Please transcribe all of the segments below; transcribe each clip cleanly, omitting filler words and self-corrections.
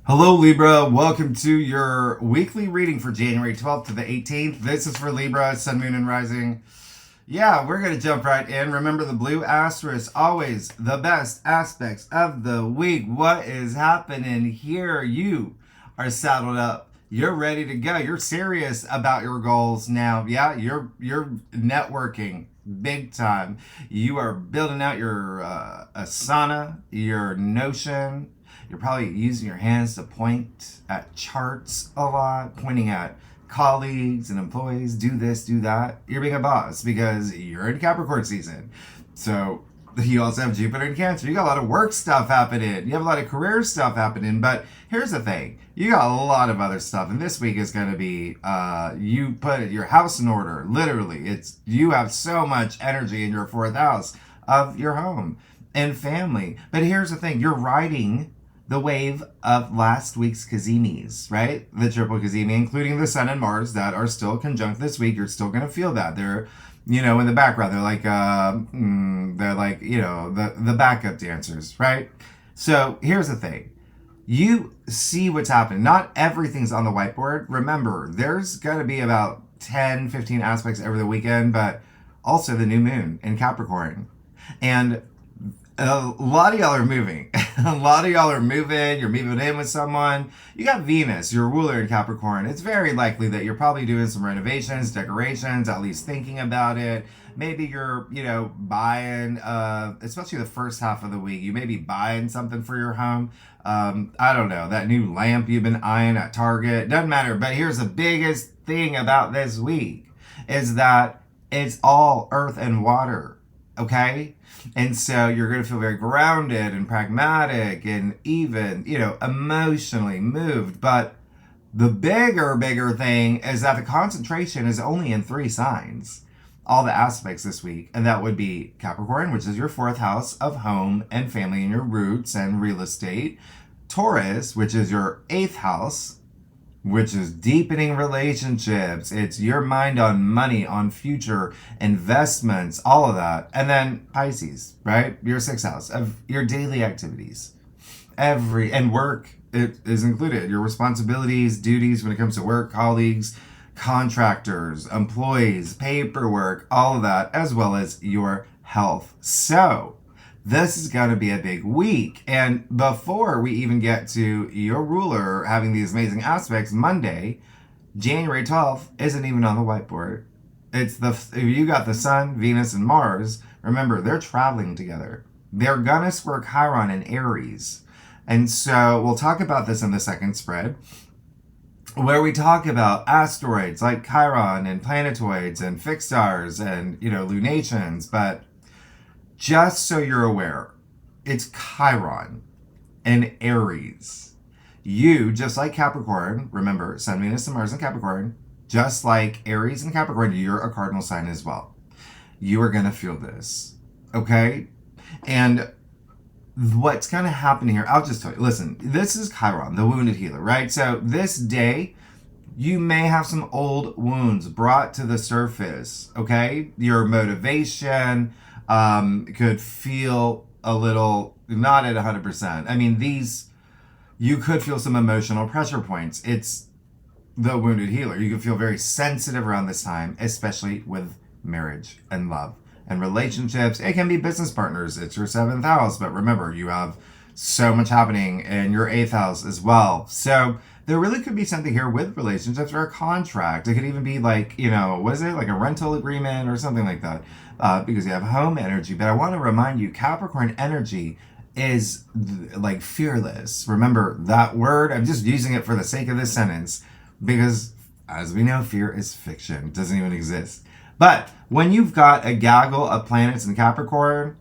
Hello, Libra. Welcome to your weekly reading for January 12th to the 18th. This is for Libra, Sun, Moon, and Rising. Yeah, we're going to jump right in. Remember the blue asterisk, always the best aspects of the week. What is happening here? You are saddled up. You're ready to go. You're serious about your goals now. Yeah, you're networking big time. You are building out your Asana, your Notion. You're probably using your hands to point at charts a lot, pointing at colleagues and employees. Do this, do that. You're being a boss because you're in Capricorn season. So you also have Jupiter in Cancer. You got a lot of work stuff happening. You have a lot of career stuff happening. But here's the thing. You got a lot of other stuff. And this week is going to be you put your house in order. Literally. It's you have so much energy in your fourth house of your home and family. But here's the thing. You're riding the wave of last week's Kazimis, right? The triple Kazimi, including the Sun and Mars that are still conjunct this week. You're still going to feel that. They're, in the background. They're like, the backup dancers, right? So here's the thing. You see what's happening. Not everything's on the whiteboard. Remember, there's going to be about 10, 15 aspects over the weekend, but also the new moon in Capricorn. And a lot of y'all are moving. A lot of y'all are moving. You're moving in with someone. You got Venus, your ruler in Capricorn. It's very likely that you're probably doing some renovations, decorations, at least thinking about it. Maybe you're, buying, especially the first half of the week, you may be buying something for your home. I don't know, that new lamp you've been eyeing at Target. Doesn't matter. But here's the biggest thing about this week is that it's all earth and water. Okay? And so you're going to feel very grounded and pragmatic and even, emotionally moved. But the bigger thing is that the concentration is only in 3 signs, all the aspects this week. And that would be Capricorn, which is your 4th house of home and family and your roots and real estate. Taurus, which is your 8th house, which is deepening relationships. It's your mind on money, on future investments, all of that. And then Pisces, right? Your 6th house of your daily activities. And work it is included. Your responsibilities, duties when it comes to work, colleagues, contractors, employees, paperwork, all of that, as well as your health. So this is going to be a big week. And before we even get to your ruler having these amazing aspects, Monday, January 12th, isn't even on the whiteboard. If you got the Sun, Venus, and Mars, remember, they're traveling together. They're going to square Chiron in Aries. And so we'll talk about this in the second spread, where we talk about asteroids like Chiron and planetoids and fixed stars and, lunations. But just so you're aware, it's Chiron and Aries. You, just like Capricorn, remember, Sun, Venus, and Mars in Capricorn, just like Aries and Capricorn, you're a cardinal sign as well. You are going to feel this, okay? And what's going to happen here, I'll just tell you. Listen, this is Chiron, the wounded healer, right? So this day, you may have some old wounds brought to the surface, okay? Your motivation could feel a little not at 100%. I mean, you could feel some emotional pressure points. It's the wounded healer. You can feel very sensitive around this time, especially with marriage and love and relationships. It can be business partners. It's your 7th house, but remember, you have so much happening in your 8th house as well. So there really could be something here with relationships or a contract. It could even be like, what is it? Like a rental agreement or something like that. Because you have home energy. But I want to remind you, Capricorn energy is like fearless. Remember that word? I'm just using it for the sake of this sentence because, as we know, fear is fiction. It doesn't even exist. But when you've got a gaggle of planets in Capricorn,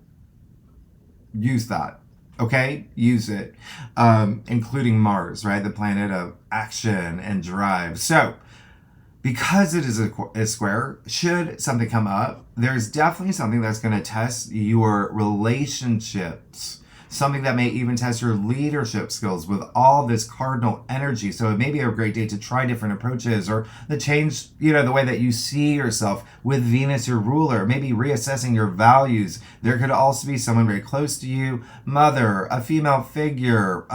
use that. Okay? Use it. Including Mars, right? The planet of action and drive. So, because it is a square, should something come up, there's definitely something that's going to test your relationships. Something that may even test your leadership skills with all this cardinal energy. So it may be a great day to try different approaches or to change, the way that you see yourself with Venus, your ruler, maybe reassessing your values. There could also be someone very close to you, mother, a female figure,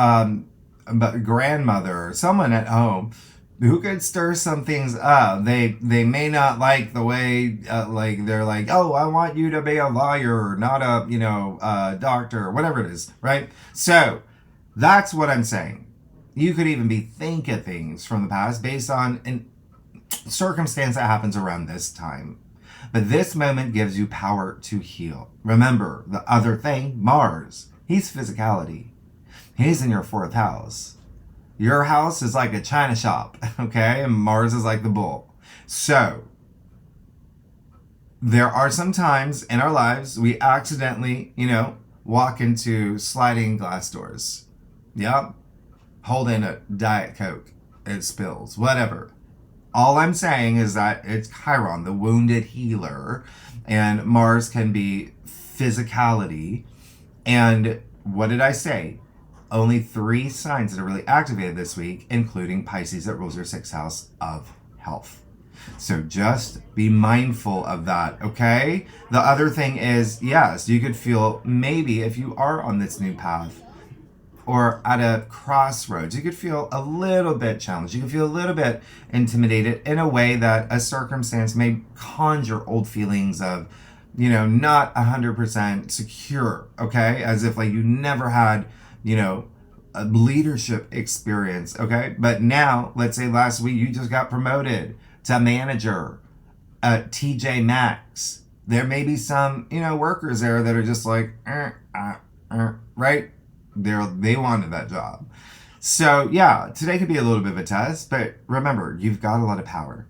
grandmother or someone at home who could stir some things up. They may not like the way, like they're like, oh, I want you to be a lawyer, not a doctor, or whatever it is, right? So that's what I'm saying. You could even be thinking things from the past based on a circumstance that happens around this time. But this moment gives you power to heal. Remember, the other thing, Mars, he's physicality. He's in your 4th house. Your house is like a china shop, okay? And Mars is like the bull. So, there are some times in our lives we accidentally, walk into sliding glass doors. Yep. Holding a Diet Coke. It spills. Whatever. All I'm saying is that it's Chiron, the wounded healer. And Mars can be physicality. And what did I say? Only 3 signs that are really activated this week, including Pisces that rules your 6th house of health. So just be mindful of that, okay? The other thing is, yes, you could feel maybe if you are on this new path or at a crossroads, you could feel a little bit challenged. You could feel a little bit intimidated in a way that a circumstance may conjure old feelings of, not 100% secure, okay? As if like you never had a leadership experience, okay? But now, let's say last week you just got promoted to manager at TJ Maxx. There may be some, workers there that are just like, right? They wanted that job. So yeah, today could be a little bit of a test, but remember, you've got a lot of power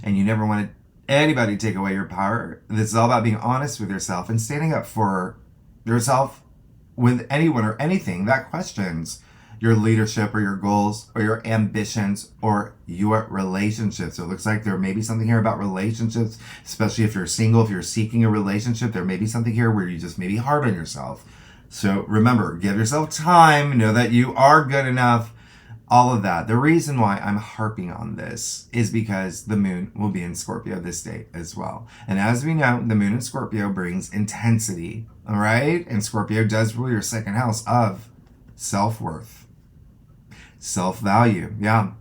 and you never wanted anybody to take away your power. This is all about being honest with yourself and standing up for yourself with anyone or anything that questions your leadership or your goals or your ambitions or your relationships. So it looks like there may be something here about relationships, especially if you're single, if you're seeking a relationship, there may be something here where you just may be hard on yourself. So remember, give yourself time, know that you are good enough, all of that. The reason why I'm harping on this is because the moon will be in Scorpio this day as well. And as we know, the moon in Scorpio brings intensity, all right? And Scorpio does rule your 2nd house of self-worth, self-value, yeah.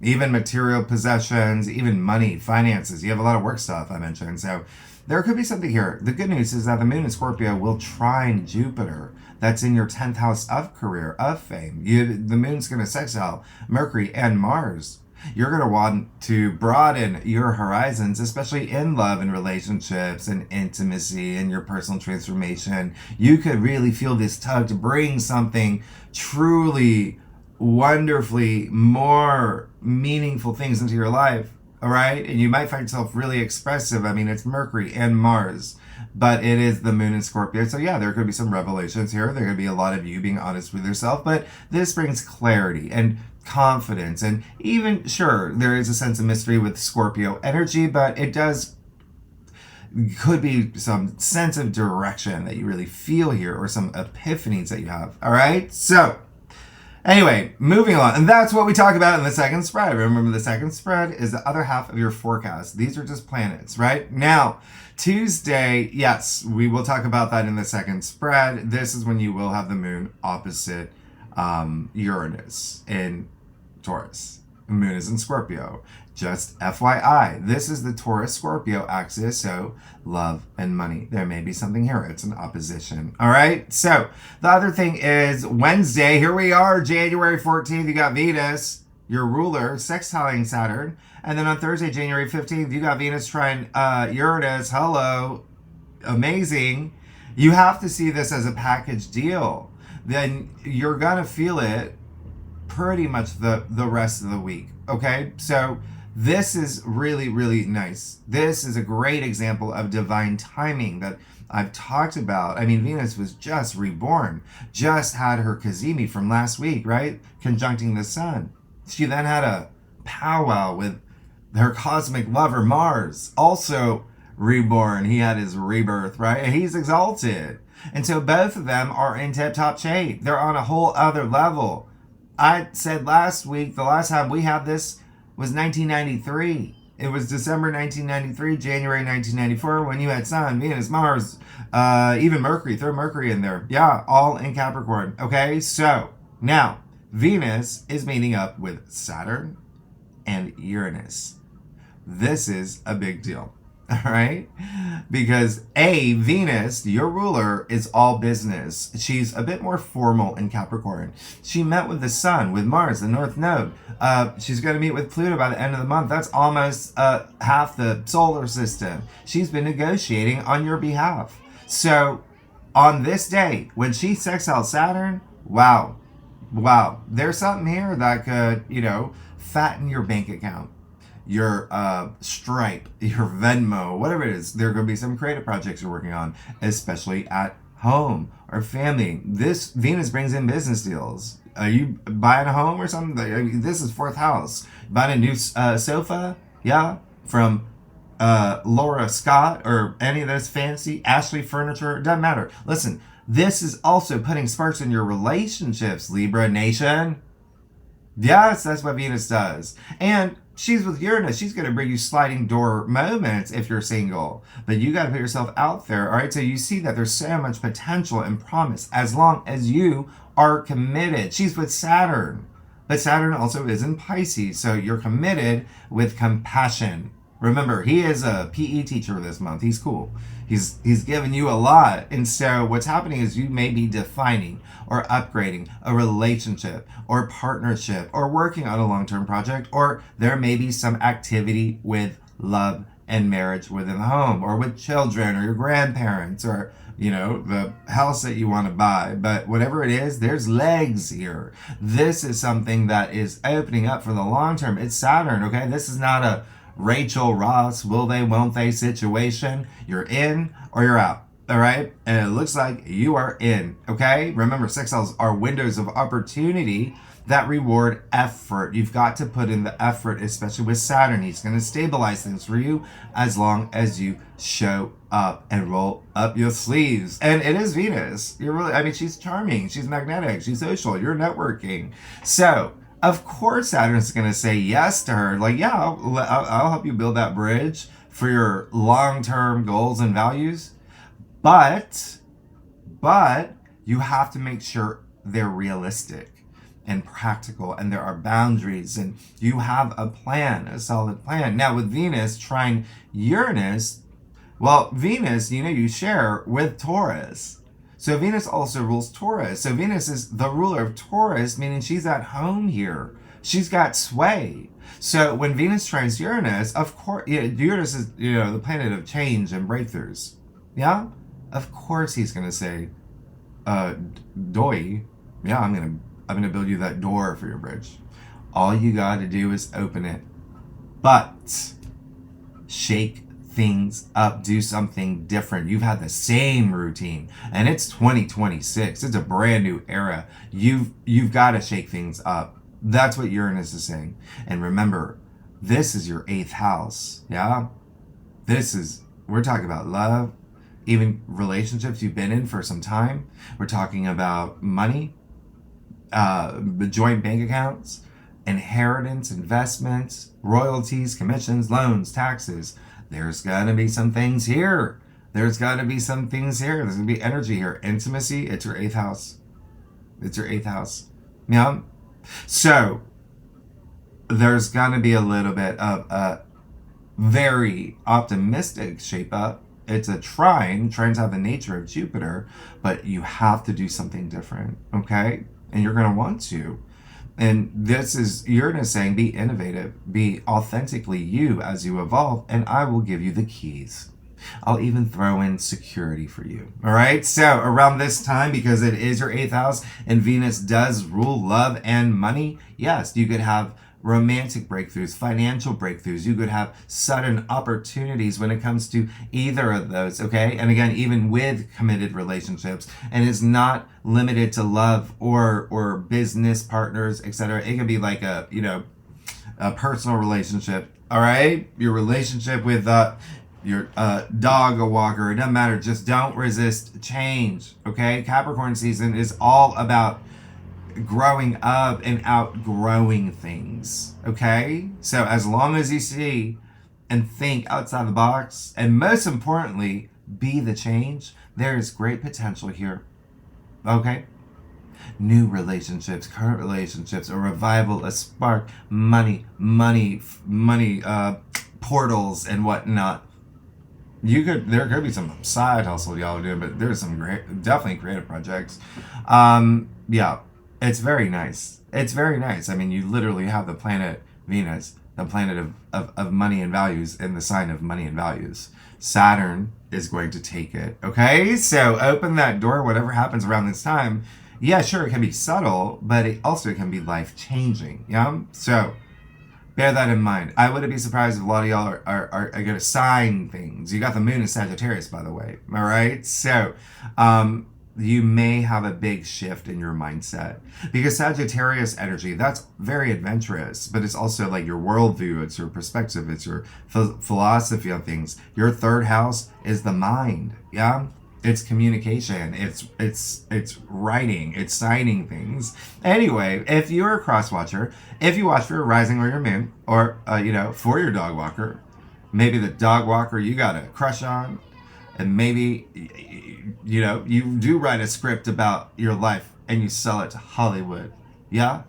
Even material possessions, even money, finances. You have a lot of work stuff I mentioned. So there could be something here. The good news is that the moon in Scorpio will trine Jupiter. That's in your 10th house of career, of fame. The moon's going to sextile Mercury and Mars. You're going to want to broaden your horizons, especially in love and relationships and intimacy and your personal transformation. You could really feel this tug to bring something truly, wonderfully more meaningful things into your life. All right. And you might find yourself really expressive. I mean, it's Mercury and Mars, but it is the moon in Scorpio. So yeah, there could be some revelations here. There could be a lot of you being honest with yourself, but this brings clarity and confidence. And even, sure, there is a sense of mystery with Scorpio energy, but it could be some sense of direction that you really feel here or some epiphanies that you have. All right. So anyway, moving on. And that's what we talk about in the second spread. Remember, the second spread is the other half of your forecast. These are just planets, right? Now, Tuesday, yes, we will talk about that in the second spread. This is when you will have the moon opposite Uranus in Taurus. The moon is in Scorpio. Just FYI, this is the Taurus-Scorpio axis, so love and money. There may be something here. It's an opposition. All right? So the other thing is Wednesday. Here we are, January 14th. You got Venus, your ruler, sextiling Saturn. And then on Thursday, January 15th, you got Venus trine Uranus. Hello. Amazing. You have to see this as a package deal. Then you're going to feel it pretty much the rest of the week. Okay? So this is really, really nice. This is a great example of divine timing that I've talked about. I mean, Venus was just reborn, just had her Kazemi from last week, right? Conjuncting the sun. She then had a powwow with her cosmic lover, Mars, also reborn. He had his rebirth, right? And he's exalted. And so both of them are in tip-top shape. They're on a whole other level. I said last week, the last time we had this was 1993. It was December 1993, January 1994, when you had Sun, Venus, Mars, even Mercury, throw Mercury in there. Yeah, all in Capricorn. Okay, so now Venus is meeting up with Saturn and Uranus. This is a big deal. All right? Because Venus, your ruler, is all business. She's a bit more formal in Capricorn. She met with the Sun, with Mars, the North Node. She's going to meet with Pluto by the end of the month. That's almost half the solar system. She's been negotiating on your behalf. So on this day, when she sextiles Saturn, wow, there's something here that could, fatten your bank account, your Stripe, your Venmo, whatever it is. There are going to be some creative projects you're working on, especially at home or family. This Venus brings in business deals. Are you buying a home or something? This is fourth house. Buying a new sofa, yeah, from Laura Scott or any of those fancy Ashley furniture. It doesn't matter. Listen, this is also putting sparks in your relationships, Libra Nation. Yes, that's what Venus does. And she's with Uranus. She's going to bring you sliding door moments if you're single. But you got to put yourself out there. All right. So you see that there's so much potential and promise as long as you are committed. She's with Saturn. But Saturn also is in Pisces. So you're committed with compassion. Remember, he is a PE teacher this month. He's cool. He's giving you a lot. And so what's happening is you may be defining or upgrading a relationship or partnership or working on a long-term project, or there may be some activity with love and marriage within the home or with children or your grandparents or, the house that you want to buy. But whatever it is, there's legs here. This is something that is opening up for the long term. It's Saturn, okay? This is not a Rachel Ross, will they, won't they situation. You're in or you're out. All right. And it looks like you are in. Okay. Remember, sextiles are windows of opportunity that reward effort. You've got to put in the effort, especially with Saturn. He's going to stabilize things for you as long as you show up and roll up your sleeves. And it is Venus. She's charming. She's magnetic. She's social. You're networking. So, of course, Saturn's going to say yes to her. Like, yeah, I'll help you build that bridge for your long-term goals and values. But you have to make sure they're realistic and practical and there are boundaries and you have a plan, a solid plan. Now, with Venus trine Uranus, well, Venus, you share with Taurus. So Venus also rules Taurus. So Venus is the ruler of Taurus, meaning she's at home here. She's got sway. So when Venus trines Uranus, of course, Uranus is, the planet of change and breakthroughs. Yeah? Of course he's going to say, Doi, yeah, I'm going to build you that door for your bridge. All you got to do is open it. But shake things up, do something different. You've had the same routine and it's 2026. It's a brand new era. You've got to shake things up. That's what Uranus is saying. And remember, this is your 8th house. Yeah. We're talking about love, even relationships you've been in for some time. We're talking about money, joint bank accounts, inheritance, investments, royalties, commissions, loans, taxes. There's got to be some things here. There's going to be energy here. Intimacy, it's your 8th house. Yeah. So there's going to be a little bit of a very optimistic shape up. It's a trine. Trines have the nature of Jupiter, but you have to do something different. Okay. And you're going to want to. And this is Uranus saying, be innovative, be authentically you as you evolve, and I will give you the keys. I'll even throw in security for you. All right. So around this time, because it is your 8th house and Venus does rule love and money, yes, you could have romantic breakthroughs, financial breakthroughs. You could have sudden opportunities when it comes to either of those, okay? And again, even with committed relationships, and it's not limited to love or business partners, etc. It can be like a personal relationship, all right? Your relationship with your dog, a walker, it doesn't matter. Just don't resist change, okay? Capricorn season is all about growing up and outgrowing things, okay? So as long as you see and think outside the box, and most importantly, be the change, there is great potential here, okay? new relationships, current relationships, a revival, a spark, money, portals and whatnot. There could be some side hustle y'all are doing, but there's some definitely creative projects. Yeah, it's very nice. It's very nice. I mean, you literally have the planet Venus, the planet of money and values, in the sign of money and values. Saturn is going to take it. Okay, so open that door. Whatever happens around this time, yeah, sure, it can be subtle, but it also can be life changing. Yeah, so bear that in mind. I wouldn't be surprised if a lot of y'all are going to sign things. You got the moon in Sagittarius, by the way. All right, so you may have a big shift in your mindset, because Sagittarius energy, that's very adventurous, but it's also like your worldview, it's your perspective, it's your philosophy on things. Your third house is the mind. Yeah, it's communication, it's writing, it's signing things. Anyway, if you're a cross watcher, if you watch for your rising or your moon, or for your dog walker, maybe the dog walker you got a crush on, and maybe you do write a script about your life and you sell it to Hollywood. Yeah,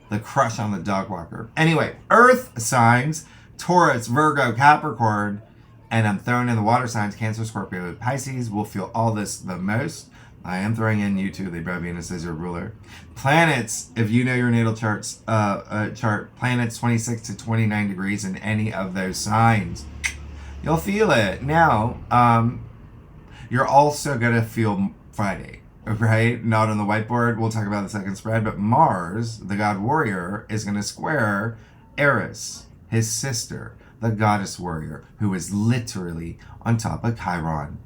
the crush on the dog walker. Anyway, earth signs, Taurus, Virgo, Capricorn, and I'm throwing in the water signs, Cancer, Scorpio, Pisces, will feel all this the most. I am throwing in you too, Libra. Venus is your ruler. Planets, if you know your natal chart, planets 26 to 29 degrees in any of those signs, you'll feel it. Now, you're also going to feel Friday, right? Not on the whiteboard. We'll talk about the second spread, but Mars, the god warrior, is going to square Eris, his sister, the goddess warrior, who is literally on top of Chiron.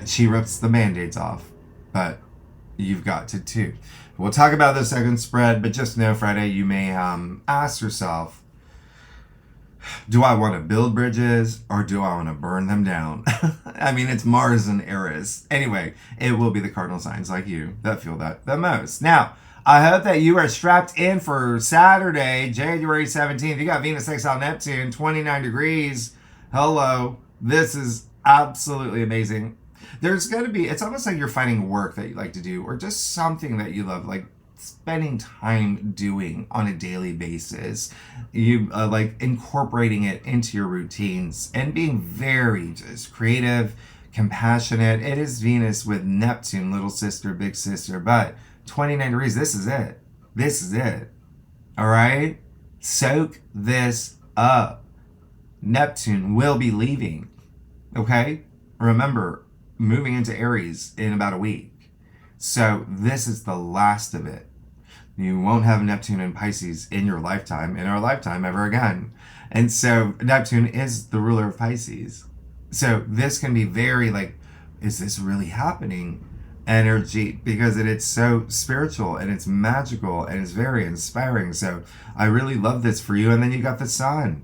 She rips the band-aids off, but you've got to too. We'll talk about the second spread, but just know Friday you may ask yourself, do I want to build bridges or do I want to burn them down? I mean, it's Mars and Eris. Anyway, it will be the cardinal signs like you that feel that the most. Now, I hope that you are strapped in for Saturday, January 17th. You got Venus sextile Neptune, 29 degrees. Hello. This is absolutely amazing. There's going to be, it's almost like you're finding work that you like to do, or just something that you love, like spending time doing on a daily basis. You like incorporating it into your routines and being very just creative, compassionate. It is Venus with Neptune, little sister, big sister, but 29 degrees. This is it. This is it. All right. Soak this up. Neptune will be leaving. Okay. Remember, moving into Aries in about a week. So this is the last of it. You won't have Neptune and Pisces in your lifetime, in our lifetime, ever again. And so Neptune is the ruler of Pisces. So this can be very like, is this really happening? Energy, because it's so spiritual and it's magical and it's very inspiring. So I really love this for you. And then you got the sun,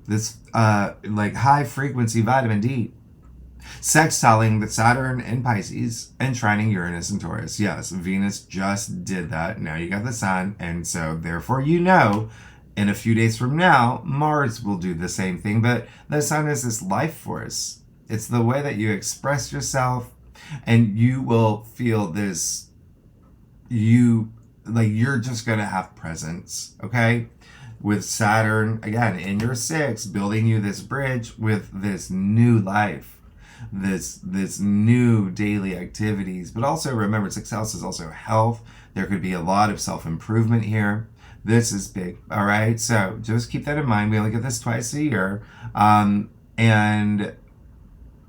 this like high frequency vitamin D, sextiling the Saturn and Pisces and trining Uranus and Taurus. Yes, Venus just did that. Now you got the sun, and so therefore in a few days from now, Mars will do the same thing. But the sun is this life force. It's the way that you express yourself, and you will feel this, you're just gonna have presence, okay? With Saturn, again, in your 6th, building you this bridge with this new life, this new daily activities. But also remember, 6th house is also health. There could be a lot of self-improvement here. This is big, all right? So just keep that in mind. We only get this twice a year. And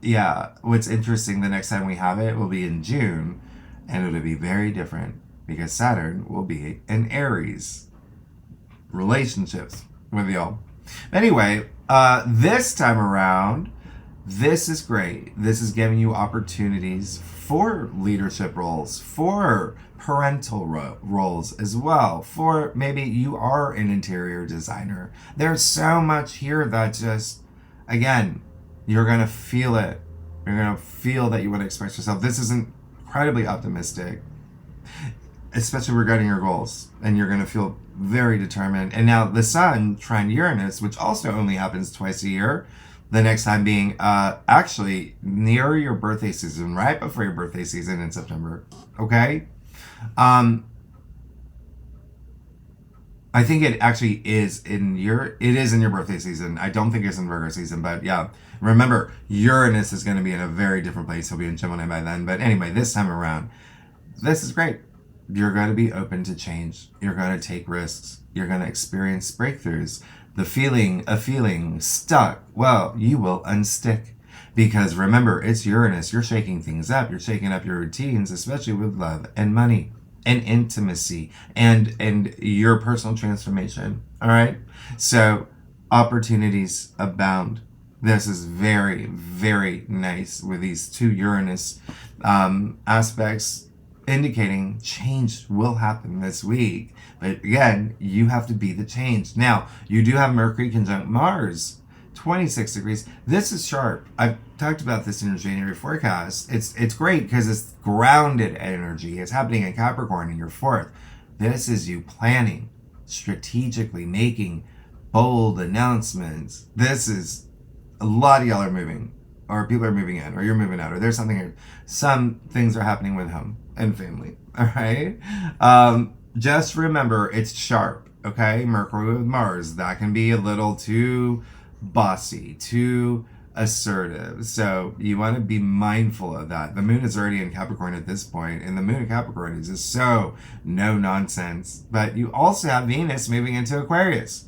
yeah, what's interesting, the next time we have it will be in June, and it'll be very different because Saturn will be in Aries. Relationships with y'all. Anyway, this time around, this is great. This is giving you opportunities for leadership roles, for parental roles as well, for maybe you are an interior designer. There's so much here that just, again, you're going to feel it. You're going to feel that you want to express yourself. This is incredibly optimistic, especially regarding your goals. And you're going to feel very determined. And now the sun trine Uranus, which also only happens twice a year, The next time being actually near your birthday season, right before your birthday season in September. Okay? I think it actually is in your birthday season. I don't think it's in Virgo season, but yeah. Remember, Uranus is going to be in a very different place. He'll be in Gemini by then. But anyway, this time around, this is great. You're going to be open to change. You're going to take risks. You're going to experience breakthroughs. The feeling of feeling stuck, well, you will unstick. Because remember, it's Uranus. You're shaking things up. You're shaking up your routines, especially with love and money and intimacy and your personal transformation. All right? So opportunities abound. This is very, very nice with these two Uranus aspects indicating change will happen this week. But again, you have to be the change. Now, you do have Mercury conjunct Mars, 26 degrees. This is sharp. I've talked about this in your January forecast. It's great because it's grounded energy. It's happening in Capricorn in your fourth. This is you planning, strategically making bold announcements. This is a lot of y'all are moving, or people are moving in, or you're moving out, or there's something here. Some things are happening with home and family. All right. Just remember, it's sharp. Okay, Mercury with Mars, that can be a little too bossy, too assertive. So you want to be mindful of that. The moon is already in Capricorn at this point, and the moon in Capricorn is just so no nonsense. But you also have Venus moving into Aquarius.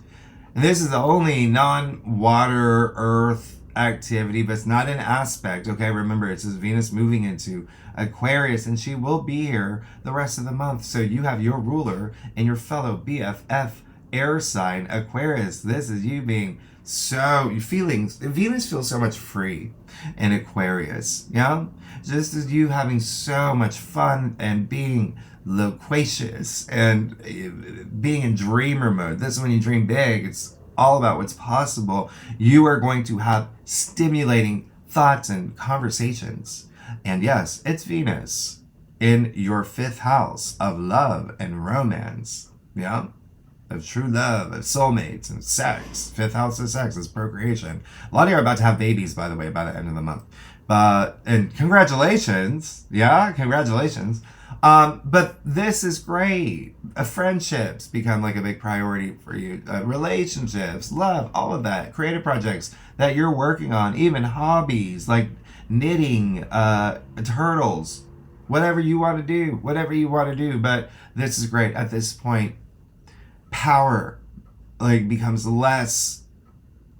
And this is the only non-water earth activity, but it's not an aspect. Okay, remember, it's just Venus moving into Aquarius, and she will be here the rest of the month. So you have your ruler and your fellow BFF air sign, Aquarius. This is you being Venus feels so much free in Aquarius. Yeah, just as you having so much fun and being loquacious and being in dreamer mode. This is when you dream big. It's all about what's possible. You are going to have stimulating thoughts and conversations. And yes, it's Venus in your fifth house of love and romance. Yeah, of true love, of soulmates and sex. Fifth house of sex is procreation. A lot of you are about to have babies, by the way, by the end of the month. And congratulations. Yeah, congratulations. But this is great. Friendships become like a big priority for you. Relationships, love, all of that. Creative projects that you're working on, even hobbies like knitting, turtles, whatever you want to do. But this is great. At this point, power becomes less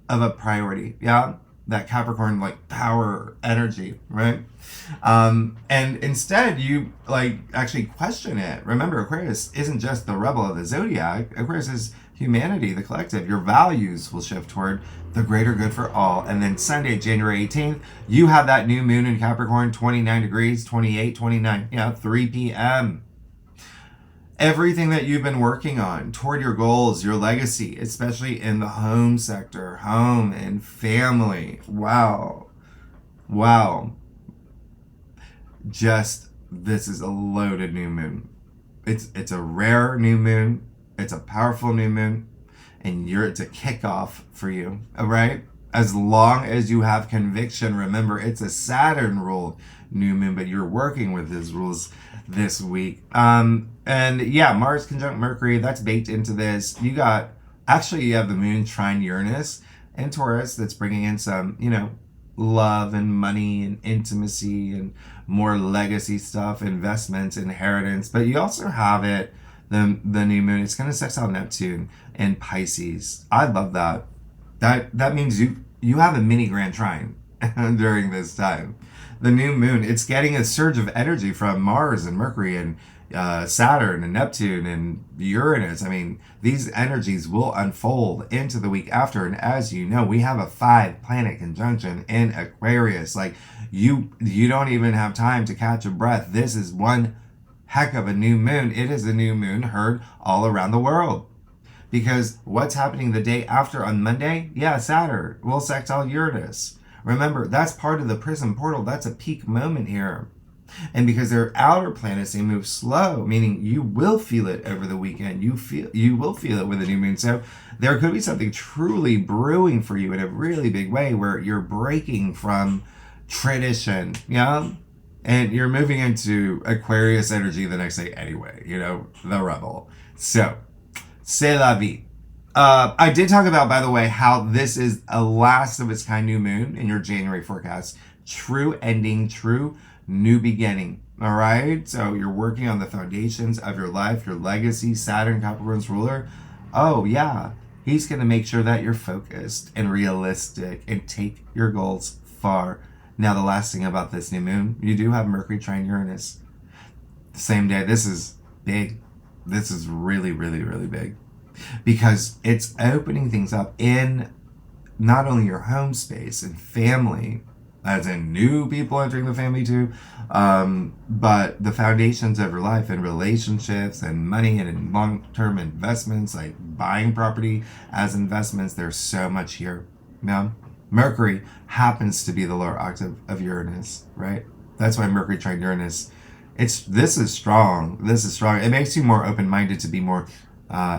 of a priority. Yeah, that Capricorn power energy, right? And instead you actually question it. Remember, Aquarius isn't just the rebel of the zodiac. Aquarius is humanity, the collective. Your values will shift toward the greater good for all. And then Sunday, January 18th, you have that new moon in Capricorn, 29 degrees, 28, 29, 3 p.m. Everything that you've been working on toward your goals, your legacy, especially in the home sector, home and family. Wow. This is a loaded new moon. It's a rare new moon. It's a powerful new moon. And it's a kickoff for you. All right? As long as you have conviction, remember, it's a Saturn ruled new moon, but you're working with his rules this week. And yeah, Mars conjunct Mercury, that's baked into this. You have the moon trine Uranus and Taurus that's bringing in some, love and money and intimacy and more legacy stuff, investments, inheritance. But you also have the new moon. It's going to sextile Neptune and Pisces. I love that. That means you have a mini grand trine during this time. The new moon, it's getting a surge of energy from Mars and Mercury and Saturn and Neptune and Uranus. I mean, these energies will unfold into the week after. And as you know, we have a 5-planet conjunction in Aquarius. You don't even have time to catch a breath. This is one heck of a new moon. It is a new moon heard all around the world. Because what's happening the day after on Monday? Yeah, Saturn will sextile Uranus. Remember, that's part of the prism portal. That's a peak moment here. And because they're outer planets, they move slow, meaning you will feel it over the weekend. You will feel it with the new moon. So there could be something truly brewing for you in a really big way where you're breaking from tradition, and you're moving into Aquarius energy the next day anyway, the rebel. So, c'est la vie. I did talk about, by the way, how this is a last of its kind new moon in your January forecast. True ending, true new beginning. All right. So you're working on the foundations of your life, your legacy. Saturn, Capricorn's ruler. Oh, yeah. He's going to make sure that you're focused and realistic and take your goals far. Now, the last thing about this new moon, you do have Mercury trine Uranus. The same day. This is big. This is really, really, really big. Because it's opening things up in not only your home space and family, as in new people entering the family too, but the foundations of your life and relationships and money and in long-term investments, like buying property as investments. There's so much here. Mercury happens to be the lower octave of Uranus, right? That's why Mercury trine Uranus. This is strong. This is strong. It makes you more open-minded to be more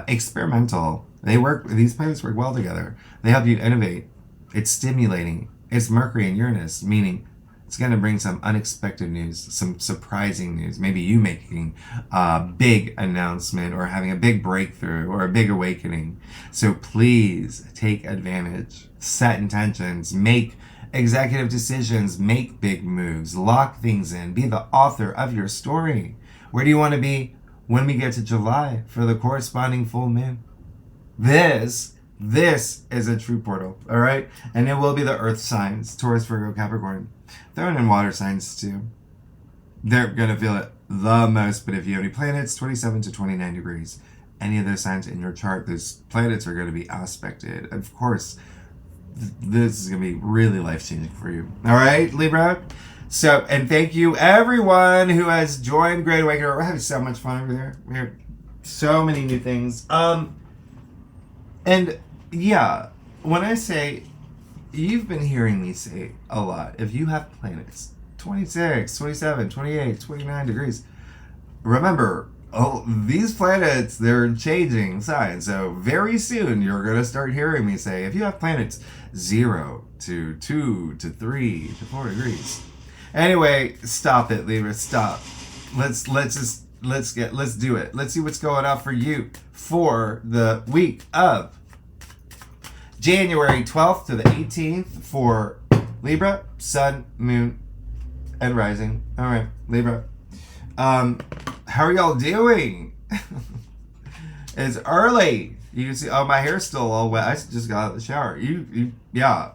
experimental. These planets work well together. They help you innovate. It's stimulating. It's Mercury and Uranus, meaning it's going to bring some unexpected news, some surprising news. Maybe you making a big announcement or having a big breakthrough or a big awakening. So please take advantage, set intentions, make executive decisions, make big moves, lock things in, be the author of your story. Where do you want to be when we get to July for the corresponding full moon? This is a true portal, all right? And it will be the earth signs, Taurus, Virgo, Capricorn. Throwing in water signs too. They're going to feel it the most, but if you have any planets, 27 to 29 degrees, any of those signs in your chart, those planets are going to be aspected. Of course, this is going to be really life-changing for you. All right, Libra? So, and thank you everyone who has joined Great Awakener. We're having so much fun over there. We have so many new things. And yeah, when I say, you've been hearing me say a lot, if you have planets 26, 27, 28, 29 degrees, remember, these planets, they're changing signs. So very soon you're going to start hearing me say, if you have planets 0 to 2 to 3 to 4 degrees. Anyway, stop it, Libra, stop. Let's do it. Let's see what's going on for you for the week of January 12th to the 18th for Libra, Sun, Moon, and Rising. All right, Libra. How are y'all doing? It's early. You can see, my hair's still all wet. I just got out of the shower. Yeah.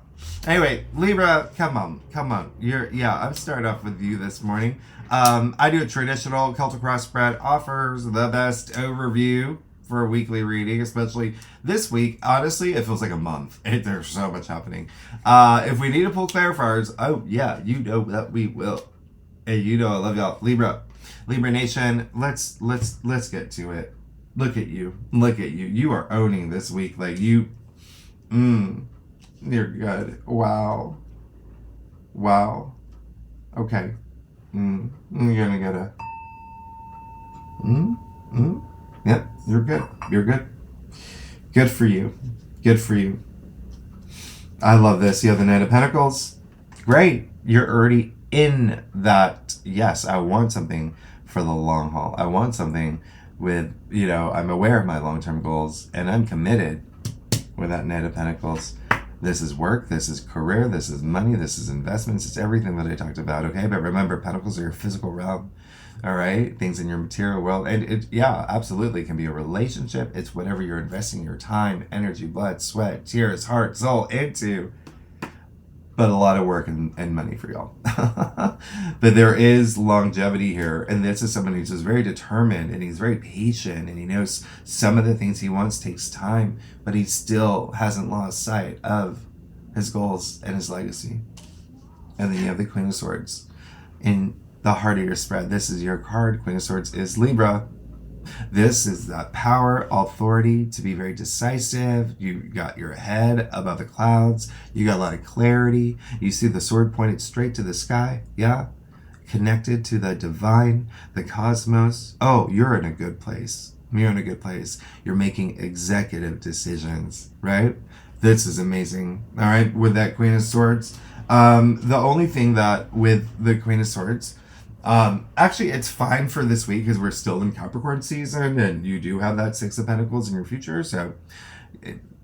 Anyway, Libra, come on. I'm starting off with you this morning. I do a traditional Celtic cross spread, offers the best overview for a weekly reading, especially this week. Honestly, it feels like a month. There's so much happening. If we need to pull clarifiers, oh yeah, you know that we will. And you know I love y'all. Libra Nation, let's get to it. Look at you. You are owning this week. Like you, you're good. Wow. Okay. You're gonna get a. Yep, you're good. Good for you. I love this. You have the Knight of Pentacles. Great. You're already in that. Yes, I want something for the long haul. I want something with, I'm aware of my long-term goals and I'm committed with that Knight of Pentacles. This is work, this is career, this is money, this is investments. It's everything that I talked about, okay? But remember, Pentacles are your physical realm, all right? Things in your material world. And it absolutely can be a relationship. It's whatever you're investing your time, energy, blood, sweat, tears, heart, soul into. But a lot of work and money for y'all. But there is longevity here. And this is someone who's just very determined and he's very patient and he knows some of the things he wants takes time, but he still hasn't lost sight of his goals and his legacy. And then you have the Queen of Swords. In the heart of your spread, this is your card. Queen of Swords is Libra. This is that power, authority to be very decisive. You got your head above the clouds. You got a lot of clarity. You see the sword pointed straight to the sky. Yeah. connected to the divine, the cosmos. Oh, you're in a good place. You're in a good place. You're making executive decisions, right? This is amazing. All right, with that Queen of Swords. The only thing that with the Queen of Swords, actually it's fine for this week because we're still in Capricorn season and you do have that Six of Pentacles in your future. So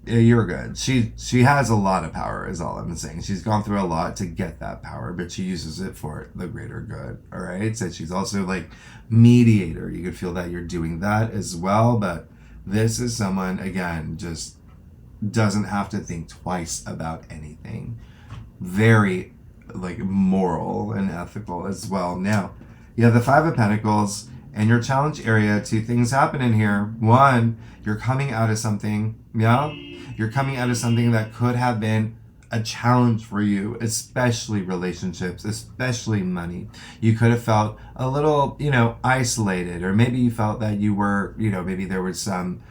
you're good. She has a lot of power is all I'm saying. She's gone through a lot to get that power, but she uses it for the greater good. All right. So she's also like mediator. You could feel that you're doing that as well. But this is someone, again, just doesn't have to think twice about anything. Very like moral and ethical as well. Now, you have the Five of Pentacles and your challenge area. Two things happen in here. One, you're coming out of something. Yeah, you're coming out of something that could have been a challenge for you, especially relationships, especially money. You could have felt a little, isolated, or maybe you felt that you were, maybe there was some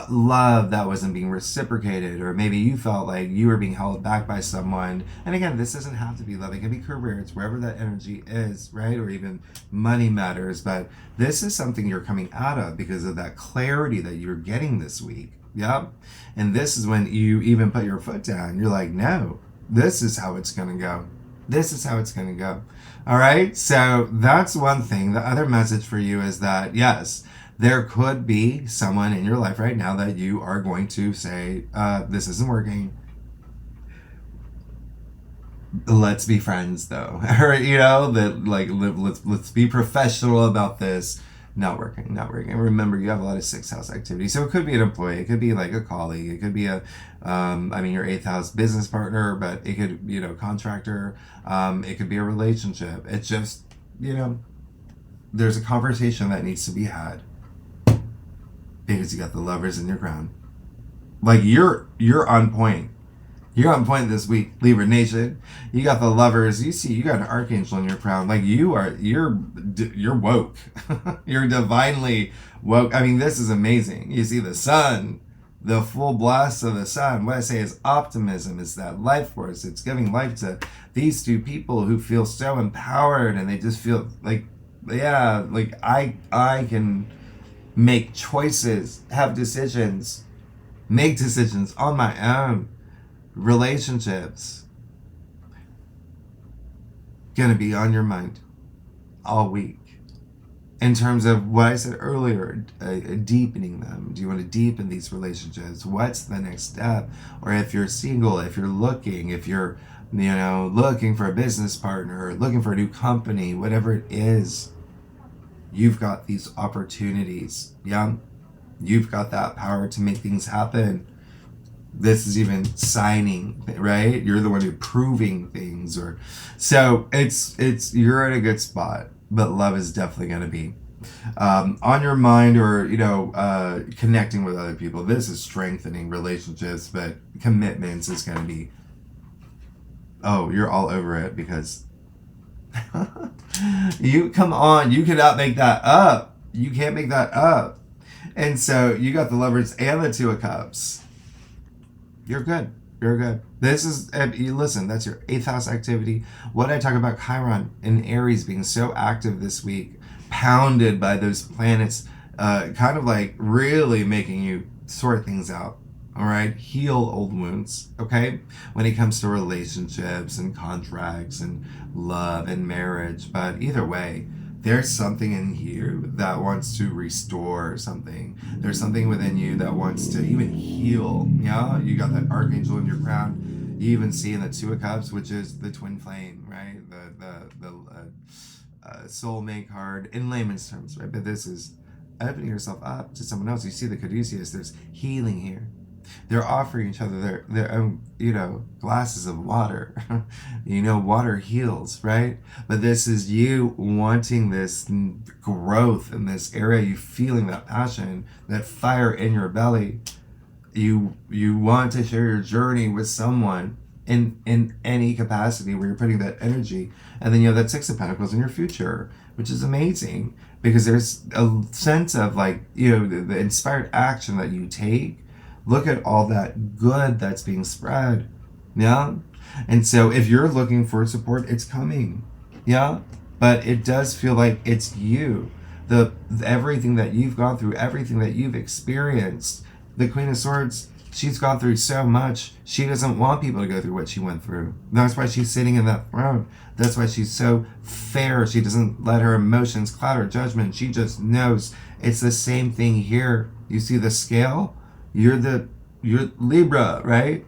love that wasn't being reciprocated, or maybe you felt like you were being held back by someone. And again, this doesn't have to be love. It can be career. It's wherever that energy is, right? Or even money matters. But this is something you're coming out of because of that clarity that you're getting this week. Yep. And this is when you even put your foot down. You're like, no, this is how it's going to go. This is how it's going to go. All right. So that's one thing. The other message for you is that, yes, there could be someone in your life right now that you are going to say, this isn't working. Let's be friends though. Or, that like, let's be professional about this. Not working. And remember, you have a lot of sixth house activity. So it could be an employee. It could be like a colleague. It could be your eighth house business partner, but it could, contractor. It could be a relationship. It's just, there's a conversation that needs to be had. Because you got the Lovers in your crown. Like you're on point. You're on point this week, Libra Nation. You got the Lovers. You got an archangel in your crown. Like you're woke. You're divinely woke. I mean, this is amazing. You see the sun, the full blast of the sun. What I say is optimism. Is that life force. It's giving life to these two people who feel so empowered, and they just feel like, yeah, like I can make choices, have decisions, make decisions on my own. Relationships gonna be on your mind all week in terms of what I said earlier, deepening them. Do you want to deepen these relationships? What's the next step? Or if you're single, if you're looking looking for a business partner, looking for a new company, whatever it is, you've got these opportunities. Yeah, you've got that power to make things happen. This is even signing, right? You're the one approving things, so it's you're in a good spot. But love is definitely going to be on your mind, or connecting with other people. This is strengthening relationships, but commitments is going to be, you're all over it because you cannot make that up. You can't make that up. And so you got the Lovers and the Two of Cups. You're good. This is, listen, that's your 8th house activity. What I talk about Chiron and Aries being so active this week, pounded by those planets, kind of like really making you sort things out. All right. Heal old wounds. Okay. When it comes to relationships and contracts and love and marriage. But either way, there's something in you that wants to restore something. There's something within you that wants to even heal. Yeah, you got that archangel in your crown. You even see in the Two of Cups, which is the twin flame, right? The soulmate card in layman's terms, right? But this is opening yourself up to someone else. You see the Caduceus. There's healing here. They're offering each other their own, glasses of water. Water heals, right? But this is you wanting this growth in this area. You feeling that passion, that fire in your belly. You want to share your journey with someone in any capacity where you're putting that energy. And then you have that Six of Pentacles in your future, which is amazing because there's a sense of the inspired action that you take. Look at all that good that's being spread. Yeah. And so if you're looking for support, it's coming. Yeah. but it does feel like it's you. Everything that you've gone through, everything that you've experienced. The Queen of Swords, she's gone through so much. She doesn't want people to go through what she went through. That's why she's sitting in that throne. That's why she's so fair. She doesn't let her emotions cloud her judgment. She just knows. It's the same thing here. You see the scale? You're Libra, right?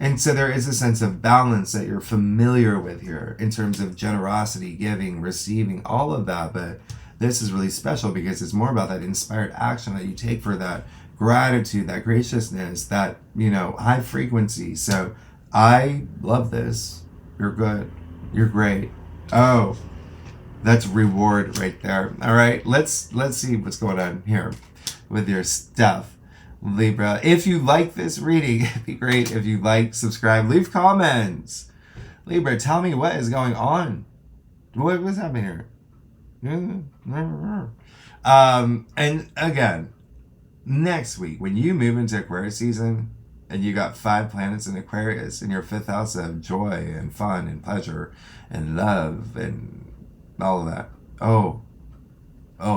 And so there is a sense of balance that you're familiar with here in terms of generosity, giving, receiving, all of that. But this is really special because it's more about that inspired action that you take for that gratitude, that graciousness, that, high frequency. So I love this. You're good. You're great. Oh, that's reward right there. All right, let's see what's going on here with your stuff, Libra. If you like this reading, it'd be great if you like, subscribe, leave comments. Libra, tell me what is going on. What's happening here? And again, next week, when you move into Aquarius season and you got 5 planets in Aquarius in your 5th house of joy and fun and pleasure and love and all of that. Oh,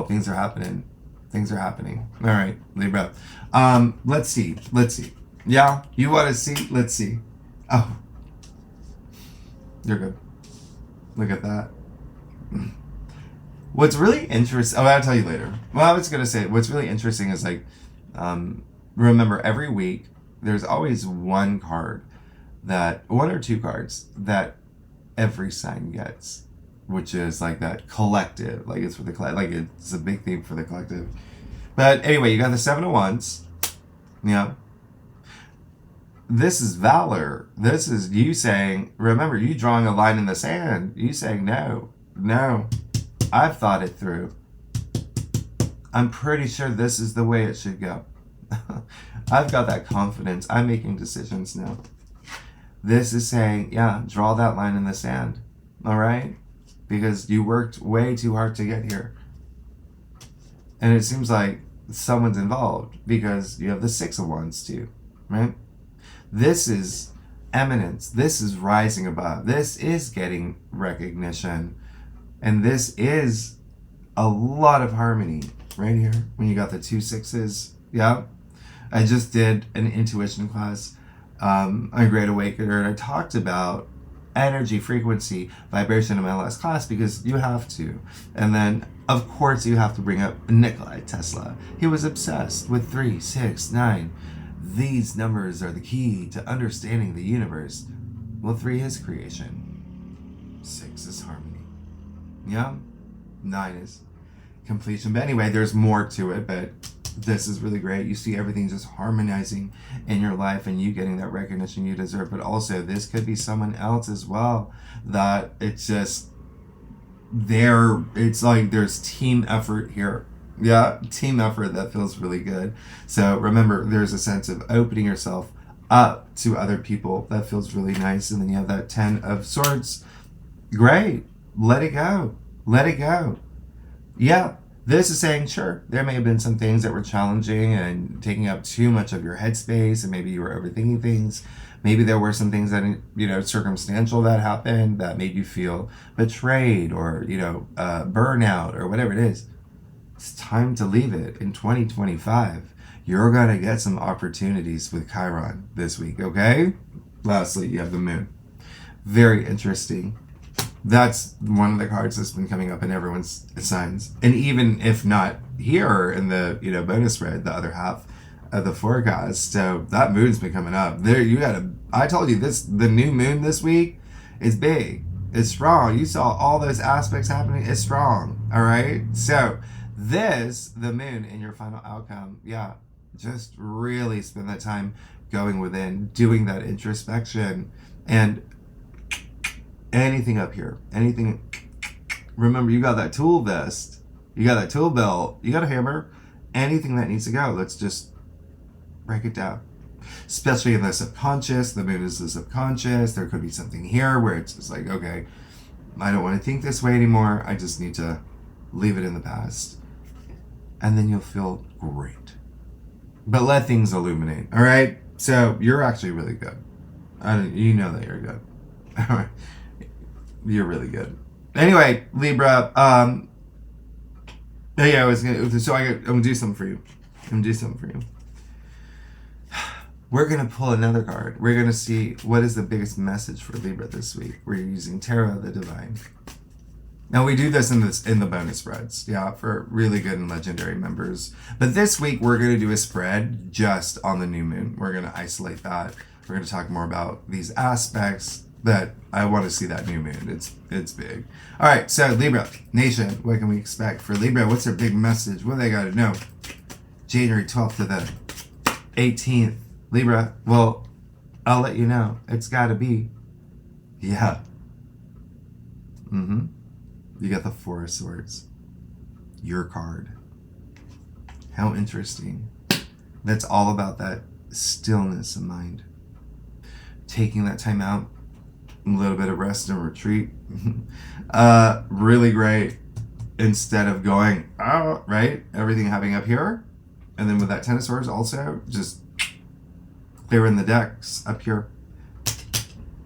things are happening. Things are happening. All right, Libra. Let's see. Yeah, you want to see? Let's see. Oh, you're good. Look at that. What's really interesting, I'll tell you later. Well, I was going to say, what's really interesting is remember every week, there's always one or two cards that every sign gets, which is like that collective, like it's for the collective, like it's a big theme for the collective. But anyway, you got the 7 of Wands. Yeah. This is valor. This is you saying, remember, you drawing a line in the sand. You saying, no, I've thought it through. I'm pretty sure this is the way it should go. I've got that confidence. I'm making decisions now. This is saying, yeah, draw that line in the sand. All right? Because you worked way too hard to get here. And it seems like someone's involved because you have the 6 of Wands too, right? This is eminence. This is rising above. This is getting recognition. And this is a lot of harmony right here when you got the 2 6s. Yeah. I just did an intuition class on Great Awakener, and I talked about energy, frequency, vibration in my last class because you have to. And then, of course, you have to bring up Nikola Tesla. He was obsessed with 3, 6, 9. These numbers are the key to understanding the universe. Well, 3 is creation. 6 is harmony. Yeah? 9 is completion. But anyway, there's more to it, but this is really great. You see everything just harmonizing in your life and you getting that recognition you deserve. But also, this could be someone else as well that it's just there. It's like there's team effort here. Yeah, team effort that feels really good. So remember, there's a sense of opening yourself up to other people that feels really nice. And then you have that 10 of Swords. Great. Let it go. Let it go. Yeah. This is saying, sure, there may have been some things that were challenging and taking up too much of your headspace, and maybe you were overthinking things. Maybe there were some things that, circumstantial that happened that made you feel betrayed or, burnout or whatever it is. It's time to leave it. In 2025, you're going to get some opportunities with Chiron this week, okay? Lastly, you have the Moon. Very interesting. That's one of the cards that's been coming up in everyone's signs. And even if not here in the, bonus spread, the other half of the forecast. So that moon's been coming up. I told you the new moon this week is big. It's strong. You saw all those aspects happening. It's strong. All right. So the moon in your final outcome. Yeah. Just really spend that time going within, doing that introspection, and anything up here, anything. Remember, you got that tool vest, you got that tool belt, you got a hammer, anything that needs to go. Let's just break it down. Especially in the subconscious, the moon is the subconscious. There could be something here where it's just like, okay, I don't want to think this way anymore. I just need to leave it in the past. And then you'll feel great. But let things illuminate, all right? So you're actually really good. You know that you're good. All right. You're really good. Anyway, Libra, yeah, I'm gonna do something for you. We're gonna pull another card. We're gonna see what is the biggest message for Libra this week. We're using Tarot of the Divine. Now we do this in the bonus spreads, yeah, for really good and legendary members. But this week we're gonna do a spread just on the new moon. We're gonna isolate that. We're gonna talk more about these aspects that I want to see that new moon. It's big. All right, so Libra Nation, what can we expect for Libra? What's their big message? What do they got to know? January 12th to the 18th. Libra, well, I'll let you know. It's got to be, yeah. You got the Four of Swords. Your card. How interesting. That's all about that stillness of mind. Taking that time out, a little bit of rest and retreat. Really great. Instead of going, oh, right? Everything happening up here. And then with that Ten of Swords also, just clearing the decks up here.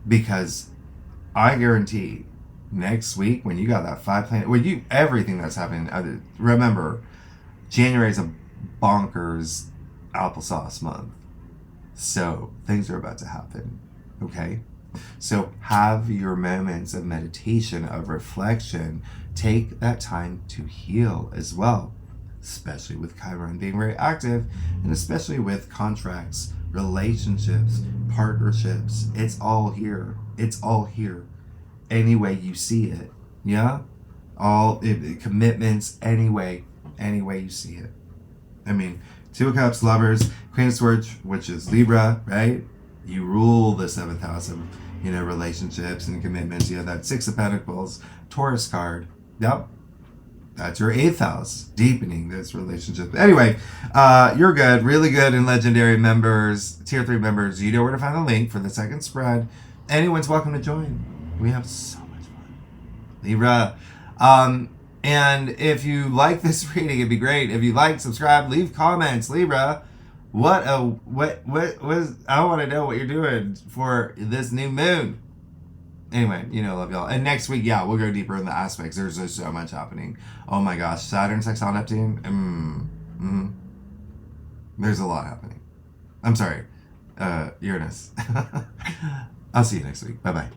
Because I guarantee next week when you got that 5 planet, everything that's happening, remember, January is a bonkers applesauce month. So things are about to happen. Okay? So have your moments of meditation, of reflection. Take that time to heal as well, especially with Chiron being very active, and especially with contracts, relationships, partnerships. It's all here. It's all here. Any way you see it. Yeah? Commitments, any way you see it. I mean, Two of Cups, Lovers, Queen of Swords, which is Libra, right? You rule the 7th house of, relationships and commitments. You have that Six of Pentacles, Taurus card. Yep. That's your 8th house, deepening this relationship. Anyway, you're good, really good, and legendary members, tier 3 members. You know where to find the link for the second spread. Anyone's welcome to join. We have so much fun. Libra. And if you like this reading, it'd be great. If you like, subscribe, leave comments. Libra, what was, I want to know what you're doing for this new moon. Anyway, love y'all. And next week, yeah, we'll go deeper in the aspects. There's just so much happening. Oh my gosh, Saturn, sextile Neptune. There's a lot happening. I'm sorry, Uranus. I'll see you next week. Bye-bye.